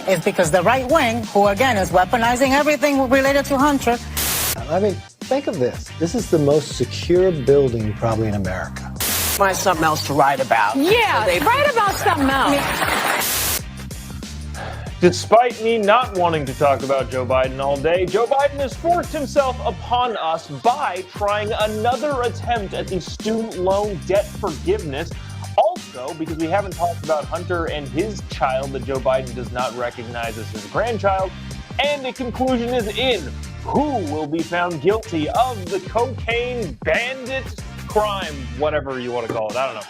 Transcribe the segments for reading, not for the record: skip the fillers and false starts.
is because the right wing, who again is weaponizing everything related to Hunter. I mean, think of this. This is the most secure building probably in America. Find something else to write about. Yeah, write about something else. Despite me not wanting to talk about Joe Biden all day, Joe Biden has forced himself upon us by trying another attempt at the student loan debt forgiveness. Also, because we haven't talked about Hunter and his child that Joe Biden does not recognize as his grandchild. And the conclusion is in. Who will be found guilty of the cocaine bandit crime, whatever you want to call it? I don't know.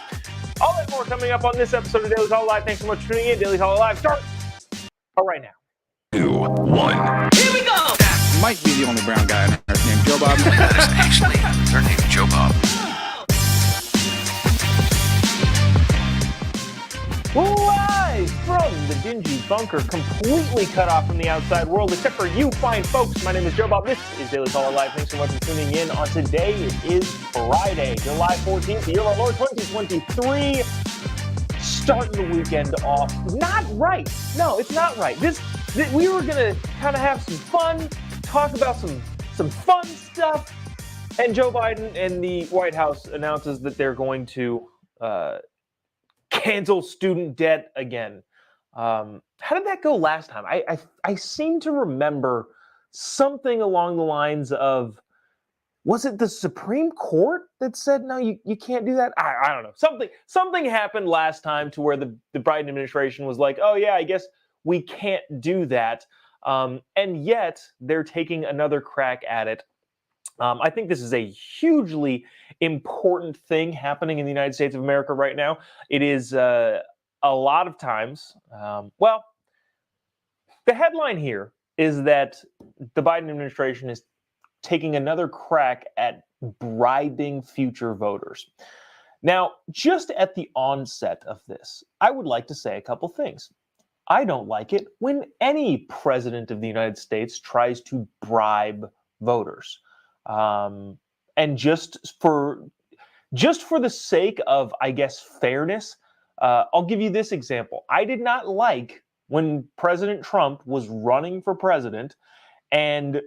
All that more coming up on this episode of Daily Caller Live. Thanks so much for tuning in. Daily Caller Live starts right now. 2, 1. Here we go! Might be the only brown guy on earth named Jobob. That is actually their name, Jobob. Live from the dingy bunker, completely cut off from the outside world, except for you fine folks. My name is Jobob. This is Daily Caller Live. Thanks so much for tuning in. On today, it is Friday, July 14th, the year of our Lord 2023. Starting the weekend off not right. No, it's not right. We were gonna kind of have some fun, talk about some fun stuff, and Joe Biden and the White House announces that they're going to cancel student debt again. How did that go last time? I seem to remember something along the lines of, was it the Supreme Court that said, no, you can't do that? I don't know. Something happened last time to where the Biden administration was like, oh yeah, I guess we can't do that. And yet they're taking another crack at it. I think this is a hugely important thing happening in the United States of America right now. It is a lot of times, well, the headline here is that the Biden administration is taking another crack at bribing future voters. Now, just at the onset of this, I would like to say a couple things. I don't like it when any president of the United States tries to bribe voters. And just for the sake of, I guess, fairness, I'll give you this example. I did not like when President Trump was running for president, and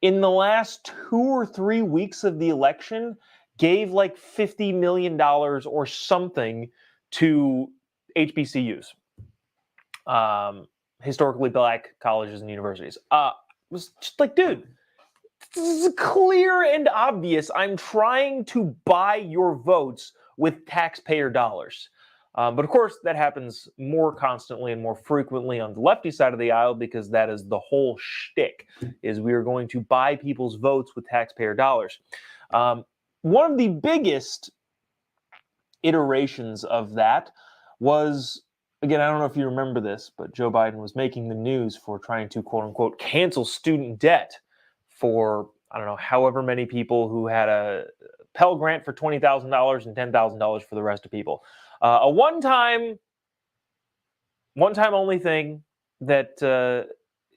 in the last 2 or 3 weeks of the election, gave like $50 million or something to HBCUs, historically black colleges and universities. It was just like, dude, this is clear and obvious. I'm trying to buy your votes with taxpayer dollars. But of course, that happens more constantly and more frequently on the lefty side of the aisle, because that is the whole shtick, is we are going to buy people's votes with taxpayer dollars. One of the biggest iterations of that was, again, I don't know if you remember this, but Joe Biden was making the news for trying to, quote unquote, cancel student debt for, I don't know, however many people who had a Pell Grant for $20,000 and $10,000 for the rest of people. A one-time only thing that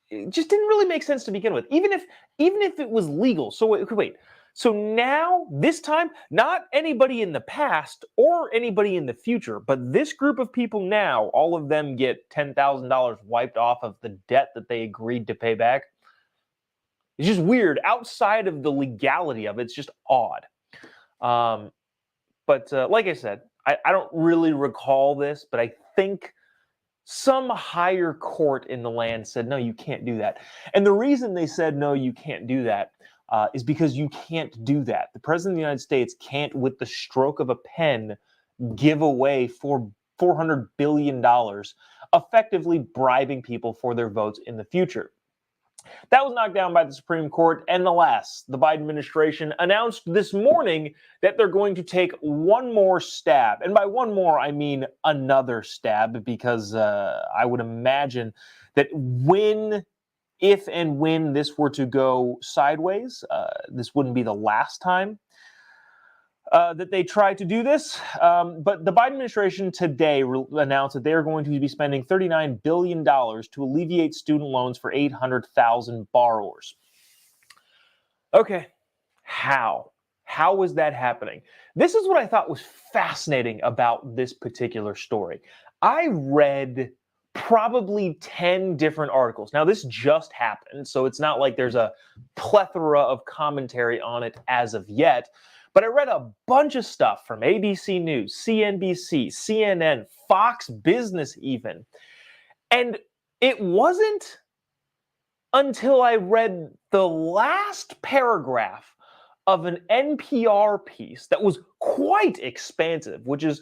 it just didn't really make sense to begin with, even if it was legal. So wait. So now, this time, not anybody in the past or anybody in the future, but this group of people now, all of them get $10,000 wiped off of the debt that they agreed to pay back. It's just weird. Outside of the legality of it, it's just odd. But like I said, I don't really recall this, but I think some higher court in the land said, no, you can't do that. And the reason they said, no, you can't do that is because you can't do that. The President of the United States can't, with the stroke of a pen, give away $400 billion, effectively bribing people for their votes in the future. That was knocked down by the Supreme Court, and alas, the Biden administration announced this morning that they're going to take one more stab. And by one more, I mean another stab, because I would imagine that if and when this were to go sideways, this wouldn't be the last time that they tried to do this. But the Biden administration today announced that they are going to be spending $39 billion to alleviate student loans for 800,000 borrowers. Okay, how? How is that happening? This is what I thought was fascinating about this particular story. I read probably 10 different articles. Now, this just happened, so it's not like there's a plethora of commentary on it as of yet, but I read a bunch of stuff from ABC News, CNBC, CNN, Fox Business even, and it wasn't until I read the last paragraph of an NPR piece that was quite expansive, which is,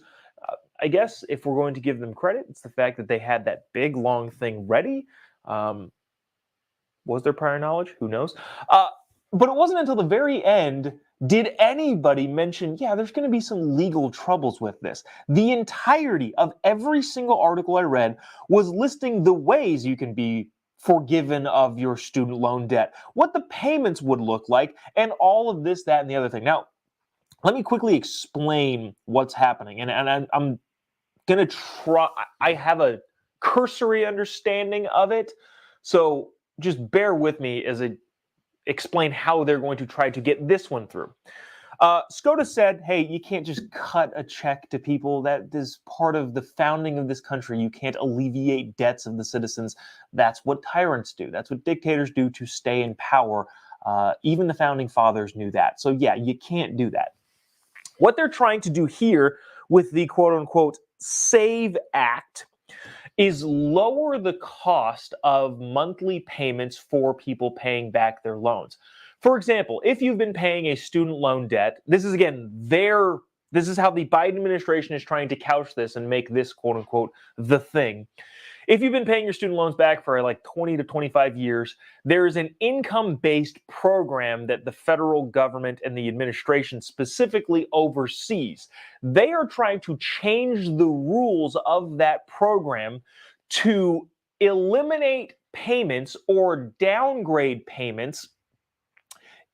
I guess, if we're going to give them credit, it's the fact that they had that big, long thing ready. Was there prior knowledge? Who knows? But it wasn't until the very end did anybody mention, yeah, there's going to be some legal troubles with this. The entirety of every single article I read was listing the ways you can be forgiven of your student loan debt, what the payments would look like, and all of this, that, and the other thing. Now, let me quickly explain what's happening. And I'm going to try, I have a cursory understanding of it, so just bear with me as I explain how they're going to try to get this one through. SCOTUS said, hey, you can't just cut a check to people. That is part of the founding of this country. You can't alleviate debts of the citizens. That's what tyrants do. That's what dictators do to stay in power. Even the founding fathers knew that. So yeah, you can't do that. What they're trying to do here with the quote-unquote SAVE Act is lower the cost of monthly payments for people paying back their loans. For example, if you've been paying a student loan debt, this is again this is how the Biden administration is trying to couch this and make this quote unquote the thing. If you've been paying your student loans back for like 20 to 25 years, there is an income-based program that the federal government and the administration specifically oversees. They are trying to change the rules of that program to eliminate payments or downgrade payments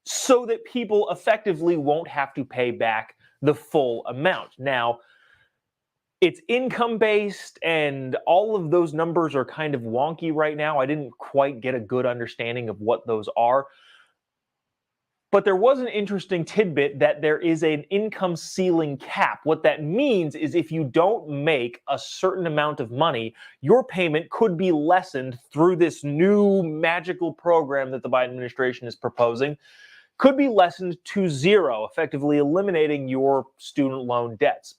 so that people effectively won't have to pay back the full amount. Now, it's income-based, and all of those numbers are kind of wonky right now. I didn't quite get a good understanding of what those are. But there was an interesting tidbit that there is an income ceiling cap. What that means is if you don't make a certain amount of money, your payment could be lessened through this new magical program that the Biden administration is proposing, could be lessened to zero, effectively eliminating your student loan debts.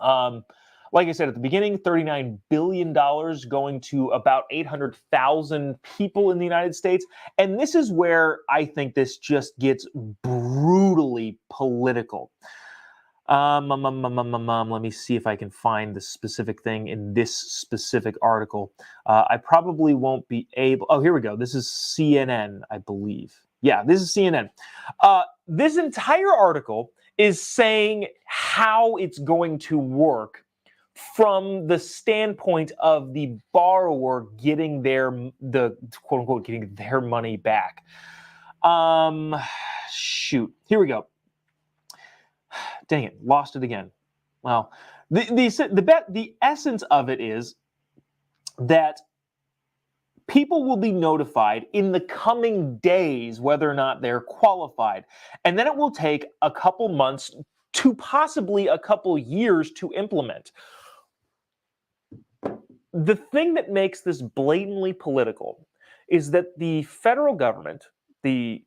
Like I said at the beginning, $39 billion going to about 800,000 people in the United States. And this is where I think this just gets brutally political. Let me see if I can find the specific thing in this specific article. I probably won't be able. Oh, here we go. This is CNN, I believe. Yeah, this is CNN. This entire article is saying how it's going to work from the standpoint of the borrower getting the quote unquote getting their money back. Shoot, here we go. Dang it, lost it again. Well, the essence of it is that people will be notified in the coming days whether or not they're qualified. And then it will take a couple months to possibly a couple years to implement. The thing that makes this blatantly political is that the federal government, the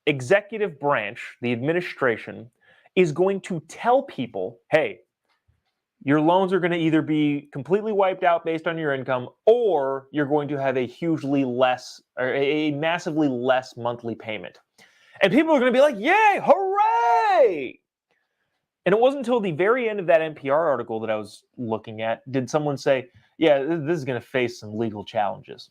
executive branch, the administration, is going to tell people, hey, your loans are going to either be completely wiped out based on your income, or you're going to have a hugely less, or a massively less monthly payment. And people are going to be like, yay, hooray! And it wasn't until the very end of that NPR article that I was looking at did someone say, yeah, this is going to face some legal challenges.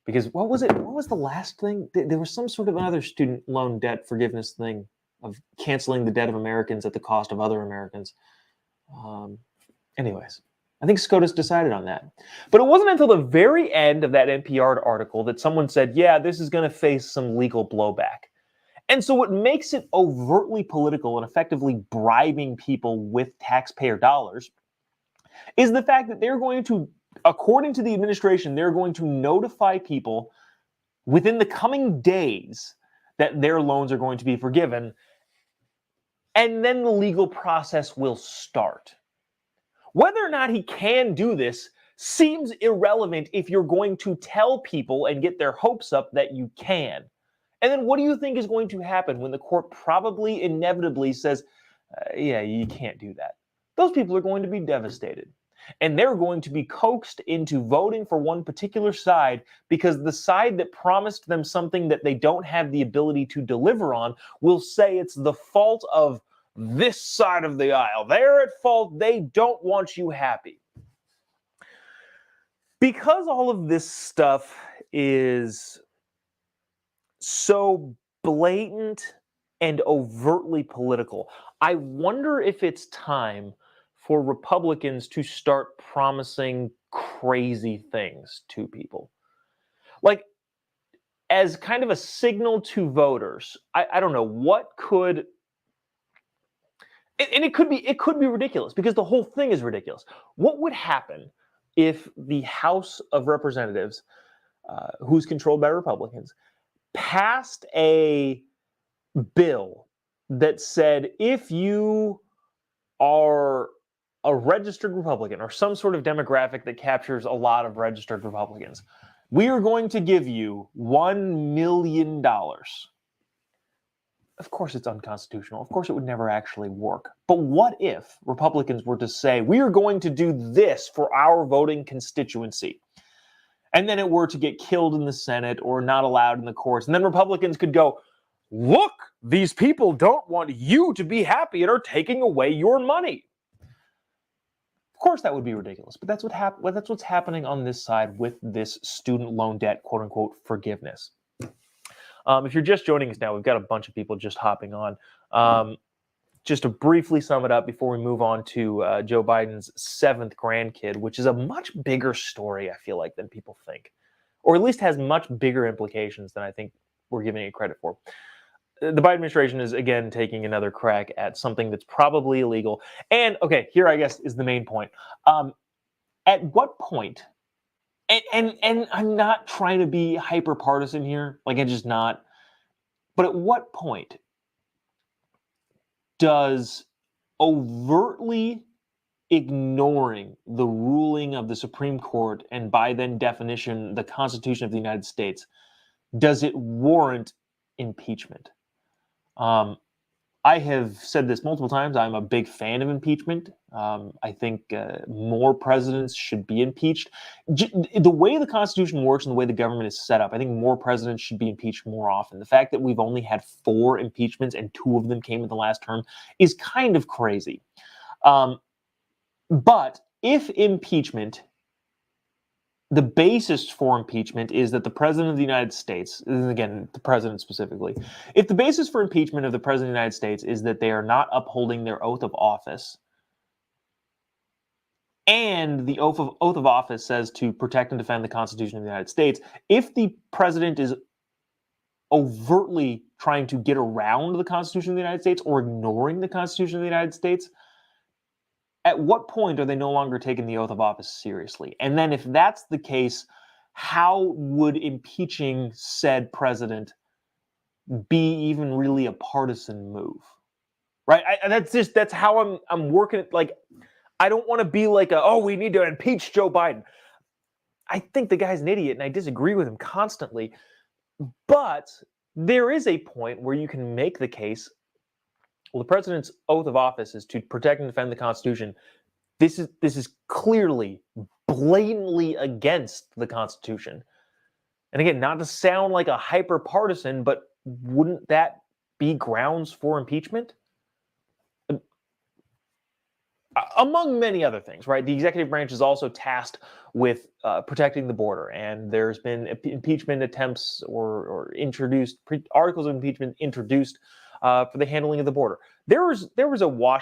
Because what was it? What was the last thing? There was some sort of another student loan debt forgiveness thing of canceling the debt of Americans at the cost of other Americans. Anyways, I think SCOTUS decided on that. But it wasn't until the very end of that NPR article that someone said, yeah, this is going to face some legal blowback. And so what makes it overtly political and effectively bribing people with taxpayer dollars is the fact that they're going to, according to the administration, they're going to notify people within the coming days that their loans are going to be forgiven, and then the legal process will start. Whether or not he can do this seems irrelevant if you're going to tell people and get their hopes up that you can. And then what do you think is going to happen when the court probably inevitably says, yeah, you can't do that? Those people are going to be devastated. And they're going to be coaxed into voting for one particular side because the side that promised them something that they don't have the ability to deliver on will say it's the fault of this side of the aisle. They're at fault. They don't want you happy. Because all of this stuff is so blatant and overtly political, I wonder if it's time for Republicans to start promising crazy things to people. Like, as kind of a signal to voters, I don't know, what could, and it could be ridiculous because the whole thing is ridiculous. What would happen if the House of Representatives, who's controlled by Republicans, passed a bill that said if you are a registered Republican or some sort of demographic that captures a lot of registered Republicans, we are going to give you $1 million. Of course it's unconstitutional. Of course it would never actually work. But what if Republicans were to say, we are going to do this for our voting constituency, and then it were to get killed in the Senate or not allowed in the courts, and then Republicans could go, look, these people don't want you to be happy and are taking away your money. Of course that would be ridiculous, but that's what's happening on this side with this student loan debt, quote unquote, forgiveness. If you're just joining us now, we've got a bunch of people just hopping on. Just to briefly sum it up before we move on to Joe Biden's 7th grandkid, which is a much bigger story, I feel like, than people think, or at least has much bigger implications than I think we're giving it credit for. The Biden administration is, again, taking another crack at something that's probably illegal. And, okay, here, I guess, is the main point. At what point, and I'm not trying to be hyper-partisan here, like I'm just not, but at what point does overtly ignoring the ruling of the Supreme Court, and by then definition, the Constitution of the United States, does it warrant impeachment? I have said this multiple times. I'm a big fan of impeachment. I think more presidents should be impeached. The way the Constitution works and the way the government is set up, I think more presidents should be impeached more often. The fact that we've only had 4 impeachments and 2 of them came in the last term is kind of crazy. But if impeachment, the basis for impeachment is that the President of the United States, and again, the President specifically, if the basis for impeachment of the President of the United States is that they are not upholding their oath of office, and the oath of office says to protect and defend the Constitution of the United States, if the President is overtly trying to get around the Constitution of the United States or ignoring the Constitution of the United States, at what point are they no longer taking the oath of office seriously? And then if that's the case, how would impeaching said president be even really a partisan move? Right? That's how I'm working it. Like, I don't want to be like, we need to impeach Joe Biden. I think the guy's an idiot and I disagree with him constantly. But there is a point where you can make the case, well, the president's oath of office is to protect and defend the Constitution. This is clearly, blatantly against the Constitution. And again, not to sound like a hyper-partisan, but wouldn't that be grounds for impeachment? Among many other things, right? The executive branch is also tasked with protecting the border, and there's been impeachment attempts or introduced articles of impeachment introduced for the handling of the border. There was a Wall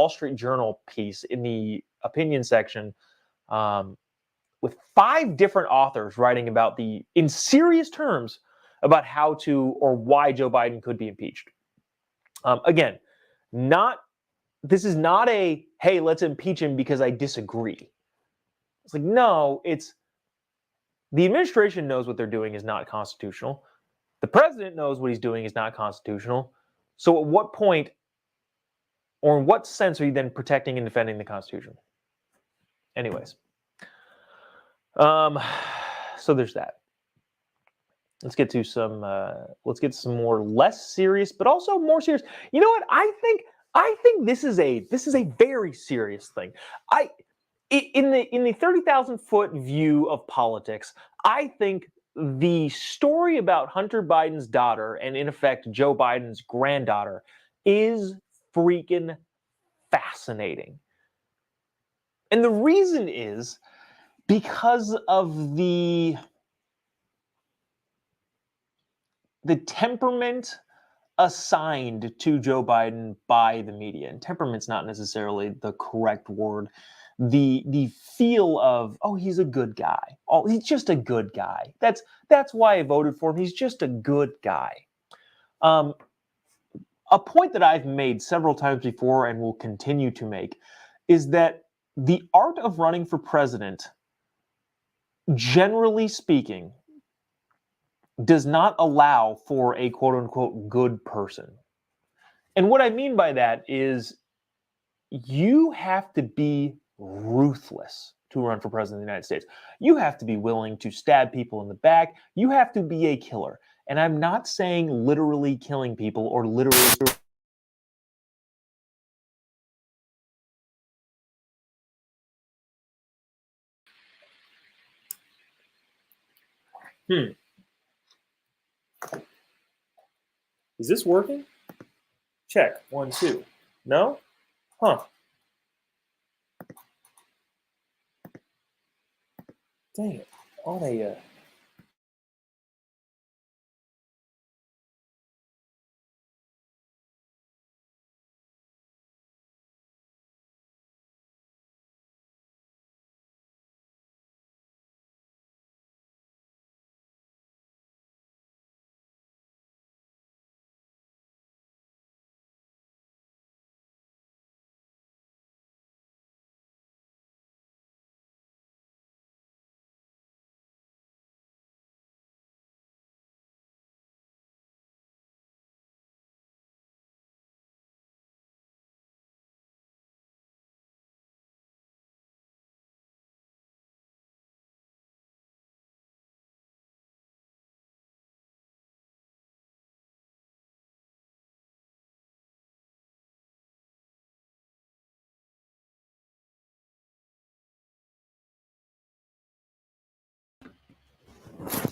Street Journal piece in the opinion section with 5 different authors writing about in serious terms about how to or why Joe Biden could be impeached. Again, this is not a, hey, let's impeach him because I disagree. It's like, no, it's the administration knows what they're doing is not constitutional. The president knows what he's doing is not constitutional. So at what point or in what sense are you then protecting and defending the Constitution? Anyways, so there's that. Let's get to some more less serious, but also more serious. You know what? I think this is a very serious thing. In the 30,000-foot view of politics, I think the story about Hunter Biden's daughter and in effect Joe Biden's granddaughter is freaking fascinating. And the reason is because of the temperament assigned to Joe Biden by the media. And temperament's not necessarily the correct word. The feel of, oh, he's a good guy. Oh, he's just a good guy. That's why I voted for him. He's just a good guy. A point that I've made several times before and will continue to make is that the art of running for president, generally speaking, does not allow for a quote-unquote good person. And what I mean by that is you have to be ruthless to run for president of the United States. You have to be willing to stab people in the back. You have to be a killer. And I'm not saying literally killing people or literally... Is this working? Check. 1, 2. No? Huh. Dang it. On a...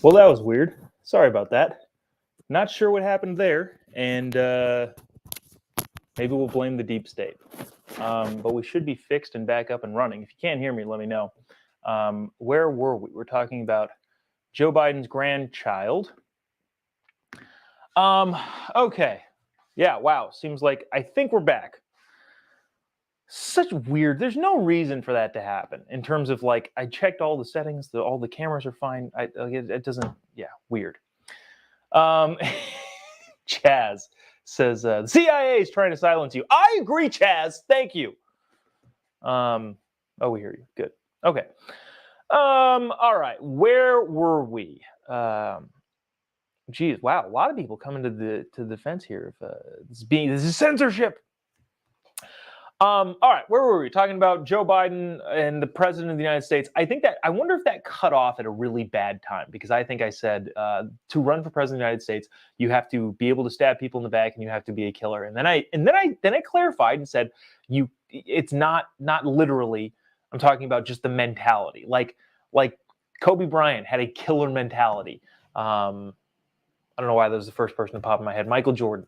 Well, that was weird. Sorry about that. Not sure what happened there, and maybe we'll blame the deep state. But we should be fixed and back up and running. If you can't hear me, let me know. Where were we? We're talking about Joe Biden's grandchild. Okay. Yeah, wow. Seems like I think we're back. Such weird. There's no reason for that to happen in terms of like, I checked all the settings, all the cameras are fine. It doesn't, yeah, weird. Chaz says, the CIA is trying to silence you. I agree, Chaz. Thank you. Oh, we hear you. Good. Okay. All right. Where were we? Geez, wow. A lot of people coming to the defense here. This is censorship. All right, where were we? Talking about Joe Biden and the president of the United States. I wonder if that cut off at a really bad time, because I think I said to run for president of the United States, you have to be able to stab people in the back and you have to be a killer. And then I clarified and said, it's not literally. I'm talking about just the mentality. Like Kobe Bryant had a killer mentality. I don't know why that was the first person to pop in my head. Michael Jordan,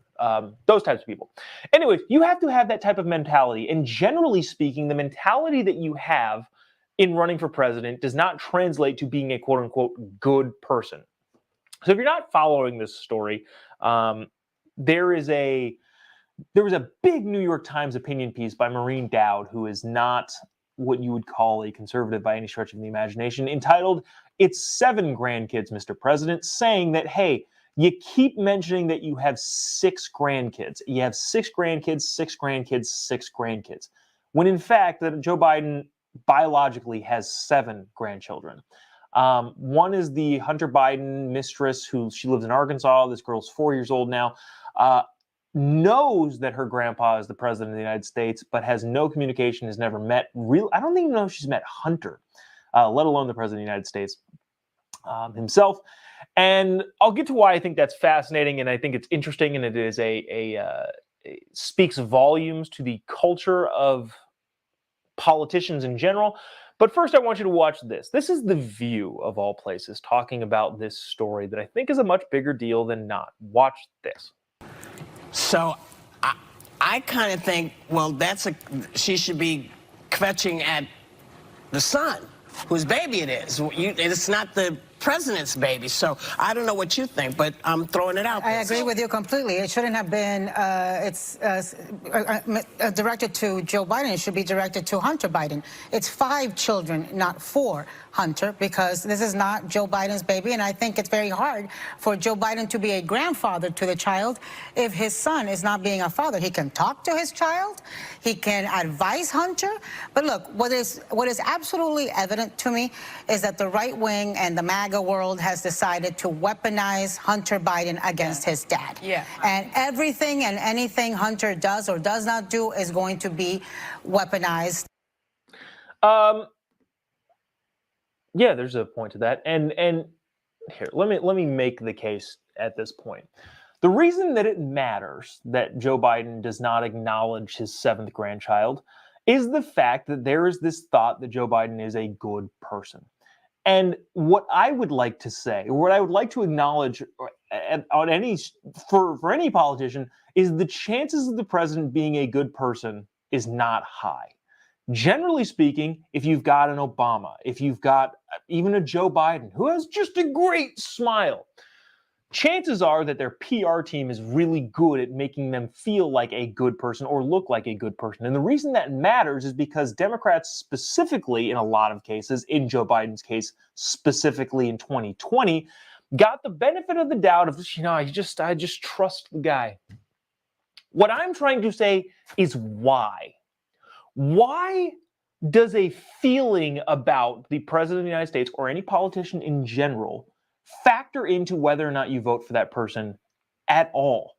those types of people. Anyways, you have to have that type of mentality. And generally speaking, the mentality that you have in running for president does not translate to being a quote unquote good person. So if you're not following this story, there was a big New York Times opinion piece by Maureen Dowd, who is not what you would call a conservative by any stretch of the imagination, entitled, "It's 7 Grandkids, Mr. President," saying that, hey, you keep mentioning that you have 6 grandkids. You have 6 grandkids, 6 grandkids, 6 grandkids. When in fact, that Joe Biden biologically has 7 grandchildren. One is the Hunter Biden mistress, she lives in Arkansas. This girl's 4 years old now. knows that her grandpa is the president of the United States, but has no communication, has never met I don't even know if she's met Hunter, let alone the president of the United States himself. And I'll get to why I think that's fascinating, and I think it's interesting, and it is it speaks volumes to the culture of politicians in general. But first, I want you to watch this. This is The View, of all places, talking about this story that I think is a much bigger deal than not. Watch this. So I kind of think, well, she should be kvetching at the son, whose baby it is. It's not the president's baby. So I don't know what you think, but I'm throwing it out there. I agree with you completely. It shouldn't have been directed to Joe Biden. It should be directed to Hunter Biden. It's 5 children, not 4, Hunter, because this is not Joe Biden's baby. And I think it's very hard for Joe Biden to be a grandfather to the child if his son is not being a father. He can talk to his child. He can advise Hunter. But look, what is absolutely evident to me is that the right wing and the MAGA world has decided to weaponize Hunter Biden against his dad. Yeah. And everything and anything Hunter does or does not do is going to be weaponized. Yeah, there's a point to that. And here, let me make the case at this point. The reason that it matters that Joe Biden does not acknowledge his 7th grandchild is the fact that there is this thought that Joe Biden is a good person. And what I would like to say, or what I would like to acknowledge for any politician, is the chances of the president being a good person is not high. Generally speaking, if you've got an Obama, if you've got even a Joe Biden, who has just a great smile, chances are that their PR team is really good at making them feel like a good person or look like a good person. And the reason that matters is because Democrats specifically, in a lot of cases, in Joe Biden's case, specifically in 2020, got the benefit of the doubt of, I just trust the guy. What I'm trying to say is why. Why does a feeling about the president of the United States or any politician in general factor into whether or not you vote for that person at all?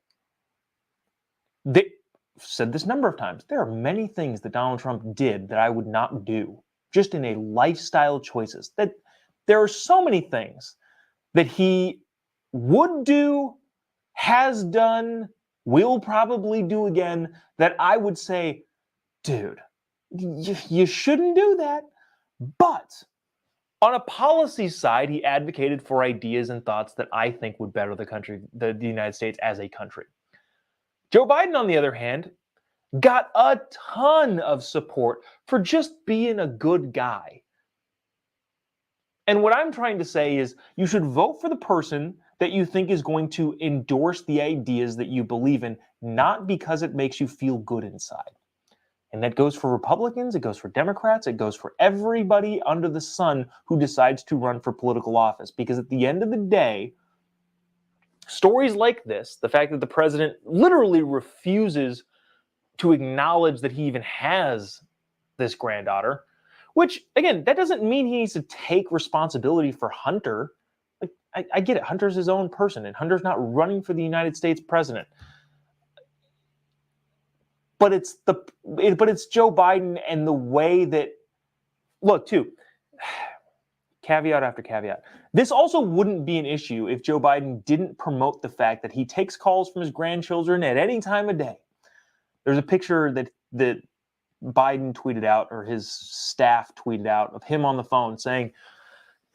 They said this a number of times. There are many things that Donald Trump did that I would not do, just in a lifestyle choices. That there are so many things that he would do, has done, will probably do again, that I would say, dude, you shouldn't do that. But on a policy side, he advocated for ideas and thoughts that I think would better the country, the United States as a country. Joe Biden, on the other hand, got a ton of support for just being a good guy. And what I'm trying to say is you should vote for the person that you think is going to endorse the ideas that you believe in, not because it makes you feel good inside. And that goes for Republicans, it goes for Democrats, it goes for everybody under the sun who decides to run for political office. Because at the end of the day, stories like this, the fact that the president literally refuses to acknowledge that he even has this granddaughter, which, again, that doesn't mean he needs to take responsibility for Hunter. Like, I get it. Hunter's his own person, and Hunter's not running for the United States president. But it's Joe Biden and the way that, look, too, caveat after caveat. This also wouldn't be an issue if Joe Biden didn't promote the fact that he takes calls from his grandchildren at any time of day. There's a picture that Biden tweeted out, or his staff tweeted out, of him on the phone saying,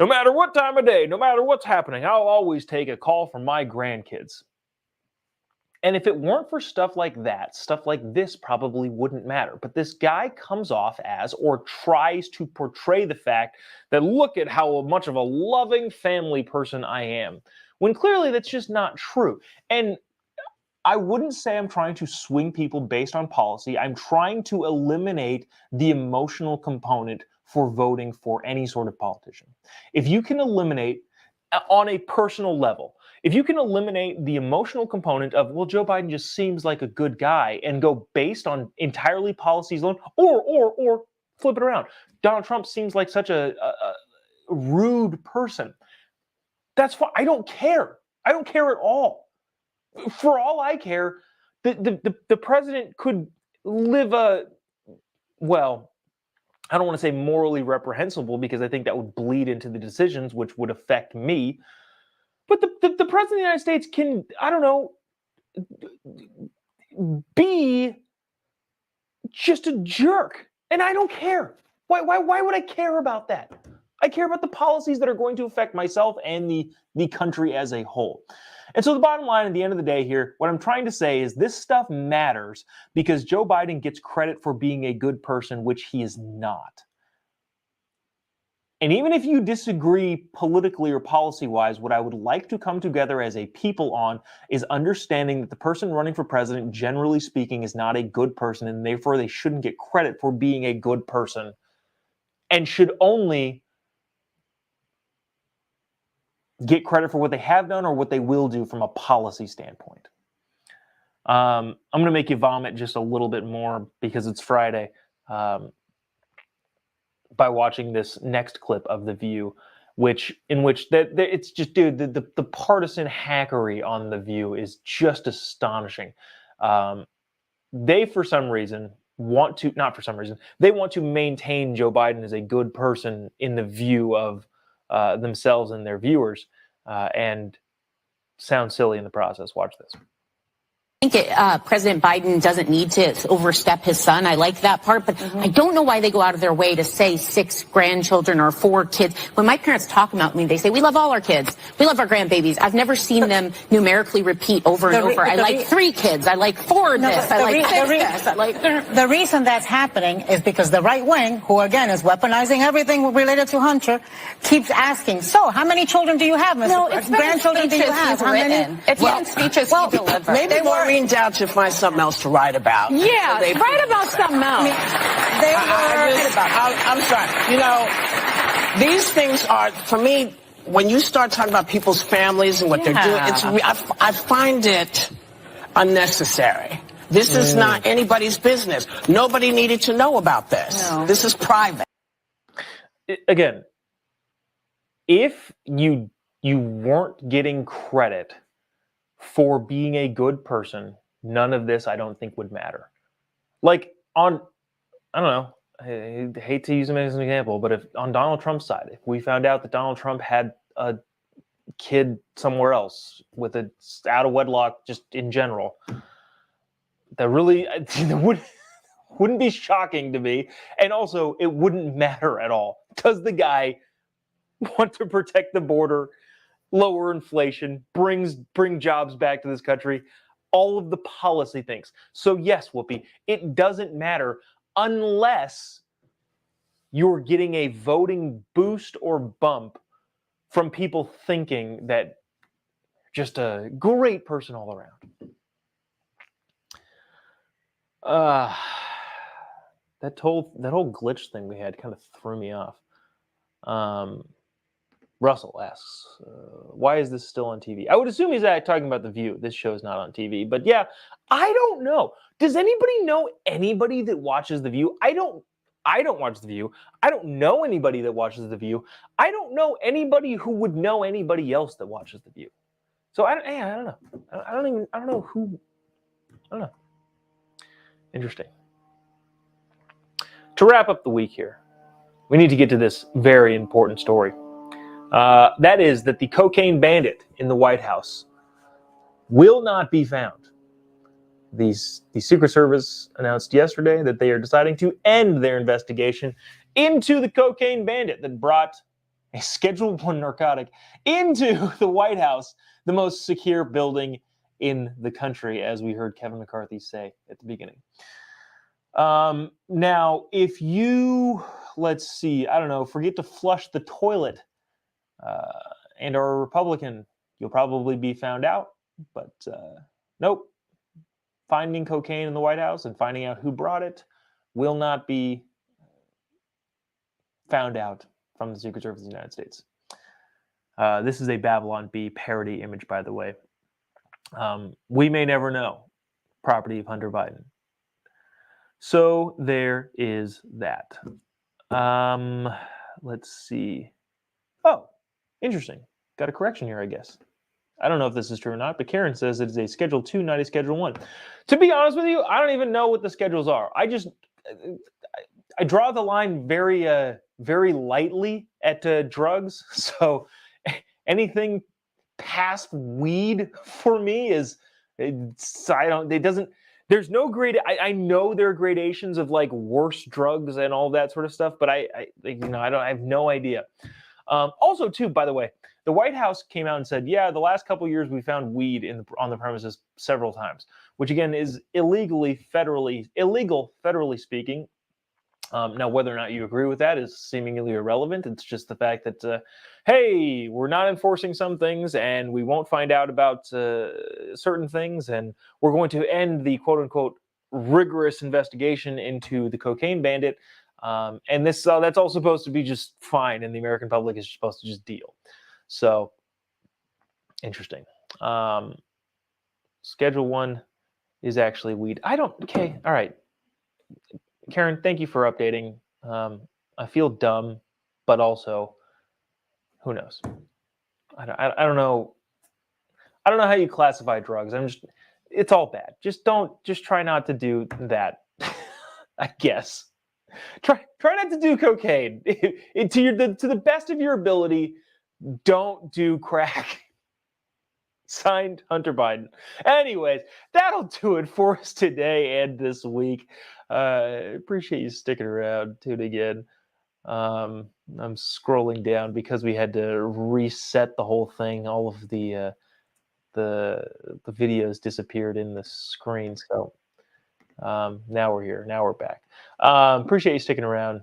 no matter what time of day, no matter what's happening, I'll always take a call from my grandkids. And if it weren't for stuff like that, stuff like this probably wouldn't matter. But this guy comes off as, or tries to portray the fact that, look at how much of a loving family person I am, when clearly that's just not true. And I wouldn't say I'm trying to swing people based on policy. I'm trying to eliminate the emotional component for voting for any sort of politician. If you can eliminate, on a personal level, if you can eliminate the emotional component of, well, Joe Biden just seems like a good guy, and go based on entirely policies alone, or flip it around, Donald Trump seems like such a rude person, that's fine. I don't care. I don't care at all. For all I care, the president could live a, well, I don't want to say morally reprehensible because I think that would bleed into the decisions, which would affect me. But the president of the United States can, I don't know, be just a jerk. And I don't care. Why would I care about that? I care about the policies that are going to affect myself and the country as a whole. And so the bottom line at the end of the day here, what I'm trying to say is this stuff matters because Joe Biden gets credit for being a good person, which he is not. And even if you disagree politically or policy-wise, what I would like to come together as a people on is understanding that the person running for president, generally speaking, is not a good person, and therefore they shouldn't get credit for being a good person and should only get credit for what they have done or what they will do from a policy standpoint. I'm going to make you vomit just a little bit more because it's Friday. By watching this next clip of The View, in which it's just, dude, the partisan hackery on The View is just astonishing. They, for some reason, they want to maintain Joe Biden as a good person in the view of themselves and their viewers, and sound silly in the process. Watch this. I think President Biden doesn't need to overstep his son. I like that part, but I don't know why they go out of their way to say 6 grandchildren or 4 kids. When my parents talk about me, they say, we love all our kids. We love our grandbabies. I've never seen them numerically repeat over and over. I like 3 kids. I like 4 this. I like 6 this. I like... The reason that's happening is because the right wing, who again is weaponizing everything related to Hunter, keeps asking, so how many children do you have, Mr. No, it's grandchildren do you have? How many? It's been speeches he delivered. Maybe Maureen Dowd should find something else to write about. Yeah, write about something else. I'm sorry. You know, these things are, for me, when you start talking about people's families and what they're doing, I find it unnecessary. This is not anybody's business. Nobody needed to know about this. No. This is private. Again, if you weren't getting credit for being a good person, none of this I don't think would matter. Like I don't know, I hate to use him as an example, but if on Donald Trump's side, if we found out that Donald Trump had a kid somewhere else with a out of wedlock, just in general, that really wouldn't be shocking to me. And also it wouldn't matter at all. Does the guy want to protect the border, lower inflation, bring jobs back to this country, all of the policy things? So yes, Whoopi, it doesn't matter unless you're getting a voting boost or bump from people thinking that just a great person all around. That whole glitch thing we had kind of threw me off. Russell asks, why is this still on TV? I would assume he's talking about The View. This show's not on TV. But yeah, I don't know. Does anybody know anybody that watches The View? I don't watch The View. I don't know anybody that watches The View. I don't know anybody who would know anybody else that watches The View. So I don't know. I don't know who. I don't know. Interesting. To wrap up the week here, we need to get to this very important story. That is that the cocaine bandit in the White House will not be found. The Secret Service announced yesterday that they are deciding to end their investigation into the cocaine bandit that brought a Schedule I narcotic into the White House, the most secure building in the country, as we heard Kevin McCarthy say at the beginning. Now, if you, let's see, I don't know, forget to flush the toilet and are a Republican, you'll probably be found out. But nope. Finding cocaine in the White House and finding out who brought it will not be found out from the Secret Service of the United States. This is a Babylon Bee parody image, by the way. We may never know. Property of Hunter Biden. So there is that. Let's see. Oh, interesting. Got a correction here, I guess. I don't know if this is true or not, but Karen says it is a Schedule 2, not a Schedule 1. To be honest with you, I don't even know what the schedules are. I draw the line very lightly at drugs. So anything past weed for me is, there's no grade. I know there are gradations of like worse drugs and all that sort of stuff, but I have no idea. Also, too, by the way, the White House came out and said, yeah, the last couple of years we found weed on the premises several times, which again is illegal federally speaking. Now, whether or not you agree with that is seemingly irrelevant. It's just the fact that, hey, we're not enforcing some things and we won't find out about certain things, and we're going to end the quote-unquote rigorous investigation into the cocaine bandit. And that's all supposed to be just fine, and the American public is supposed to just deal. So, interesting. Schedule 1 is actually weed. Okay, all right. Karen, thank you for updating. I feel dumb, but also, who knows? I don't know. I don't know how you classify drugs. It's all bad. Just try not to do that. I guess. Try not to do cocaine. To the best of your ability, don't do crack. Signed, Hunter Biden. Anyways, that'll do it for us today and this week. Appreciate you sticking around, tuning in. I'm scrolling down because we had to reset the whole thing. All of the videos disappeared in the screen. So now we're here. Now we're back. Appreciate you sticking around.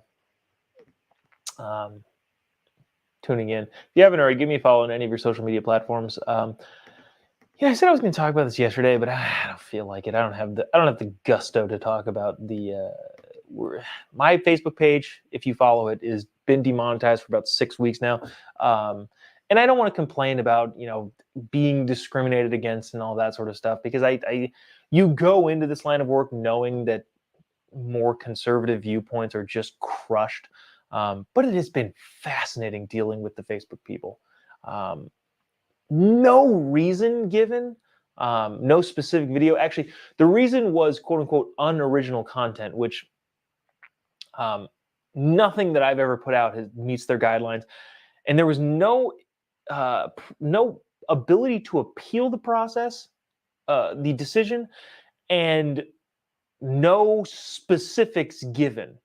Tuning in. If you haven't already, give me a follow on any of your social media platforms. I said I was going to talk about this yesterday, but I don't feel like it. I don't have the gusto to talk about my Facebook page. If you follow it, has been demonetized for about 6 weeks now, and I don't want to complain about being discriminated against and all that sort of stuff, because you go into this line of work knowing that more conservative viewpoints are just crushed. But it has been fascinating dealing with the Facebook people. No reason given, no specific video. Actually, the reason was quote unquote unoriginal content, which nothing that I've ever put out meets their guidelines. And there was no ability to appeal the process, the decision, and no specifics given.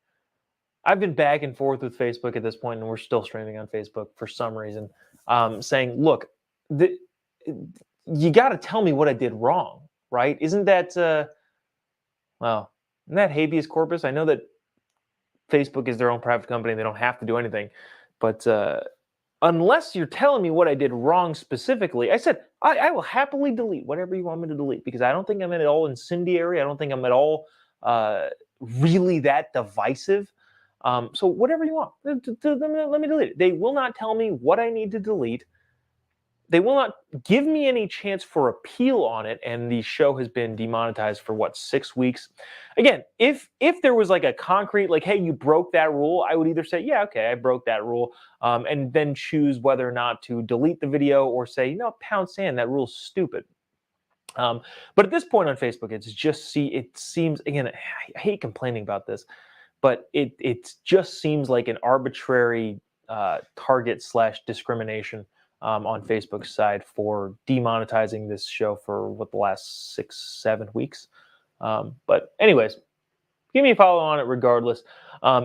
I've been back and forth with Facebook at this point, and we're still streaming on Facebook for some reason, saying, look, you got to tell me what I did wrong, right? Isn't that habeas corpus? I know that Facebook is their own private company. They don't have to do anything. But unless you're telling me what I did wrong specifically, I said, I will happily delete whatever you want me to delete, because I don't think I'm at all incendiary. I don't think I'm at all really that divisive. So whatever you want, let me delete it. They will not tell me what I need to delete. They will not give me any chance for appeal on it, and the show has been demonetized for 6 weeks. Again, if there was like a concrete, like, hey, you broke that rule, I would either say, yeah, okay, I broke that rule, and then choose whether or not to delete the video or say, no, pound sand, that rule's stupid. But at this point on Facebook, it seems, again, I hate complaining about this, but it just seems like an arbitrary target / discrimination on Facebook's side for demonetizing this show for the last 6-7 weeks. But anyways, give me a follow on it regardless.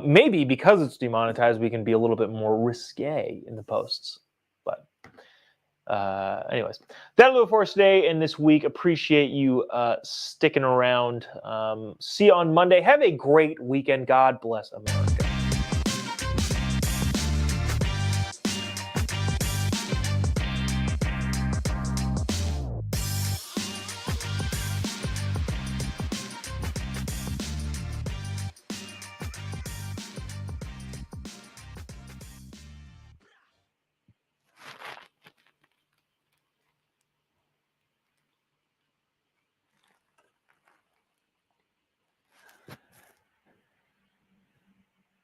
Maybe because it's demonetized, we can be a little bit more risque in the posts. But anyways, that'll do it for us today and this week. Appreciate you sticking around. See you on Monday. Have a great weekend. God bless America.